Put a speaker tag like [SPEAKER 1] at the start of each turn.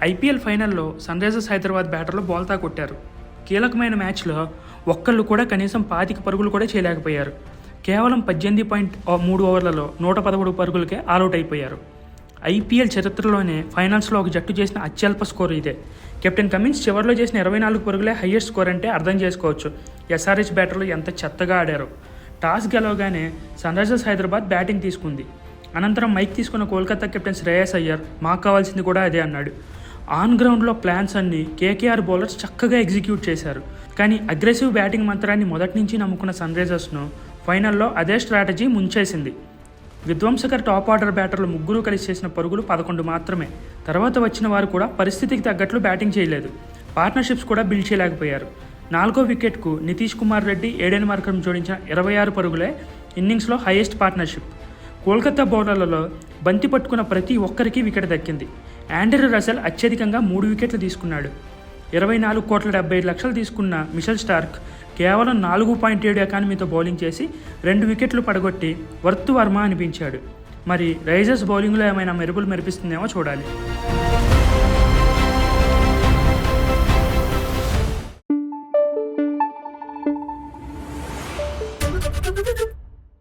[SPEAKER 1] IPL ఫైనల్లో Sunrisers Hyderabad బ్యాటర్లు బోల్తా కొట్టారు. కీలకమైన మ్యాచ్లో ఒక్కళ్ళు కూడా కనీసం 25 పరుగులు కూడా చేయలేకపోయారు. కేవలం 18.3 ఓవర్లలో 113 పరుగులకే ఆల్అవుట్ అయిపోయారు. ఐపీఎల్ చరిత్రలోనే ఫైనల్స్లో ఒక జట్టు చేసిన అత్యల్ప స్కోరు ఇదే. కెప్టెన్ కమిన్స్ చివరిలో చేసిన 24 పరుగులే హయ్యెస్ట్ స్కోర్ అంటే అర్థం చేసుకోవచ్చు ఎస్ఆర్హెచ్ బ్యాటర్లు ఎంత చెత్తగా ఆడారో. టాస్ గెలవగానే సన్రైజర్స్ హైదరాబాద్ బ్యాటింగ్ తీసుకుంది. అనంతరం మైక్ తీసుకున్న కోల్కతా కెప్టెన్ శ్రేయస్ అయ్యర్ మాకు కావాల్సింది కూడా అదే అన్నాడు. ఆన్ గ్రౌండ్లో ప్లాన్స్ అన్ని కేకేఆర్ బౌలర్స్ చక్కగా ఎగ్జిక్యూట్ చేశారు. కానీ అగ్రెసివ్ బ్యాటింగ్ మంత్రాన్ని మొదటి నుంచి నమ్ముకున్న సన్రైజర్స్ను ఫైనల్లో అదే స్ట్రాటజీ ముంచేసింది. విధ్వంసకర టాప్ ఆర్డర్ బ్యాటర్లు ముగ్గురు కలిసి చేసిన పరుగులు 11 మాత్రమే. తర్వాత వచ్చిన వారు కూడా పరిస్థితికి తగ్గట్లు బ్యాటింగ్ చేయలేదు. పార్ట్నర్షిప్స్ కూడా బిల్డ్ చేయలేకపోయారు. 4వ వికెట్కు నితీష్ కుమార్ రెడ్డి, ఏడెన్ మార్కరమ్ జోడించిన 26 పరుగులే ఇన్నింగ్స్లో హైయెస్ట్ పార్ట్నర్షిప్. కోల్కతా బౌలర్లలో బంతి పట్టుకున్న ప్రతి ఒక్కరికి వికెట్ దక్కింది. ఆండ్రే రసెల్ అత్యధికంగా 3 వికెట్లు తీసుకున్నాడు. 24,75,00,000 తీసుకున్న మిచెల్ స్టార్క్ కేవలం 4.7 ఎకానమీతో బౌలింగ్ చేసి 2 వికెట్లు పడగొట్టి వర్త్ వర్మ అనిపించాడు. మరి రైజర్స్ బౌలింగ్లో ఏమైనా మెరుపులు మెరిపిస్తుందేమో చూడాలి.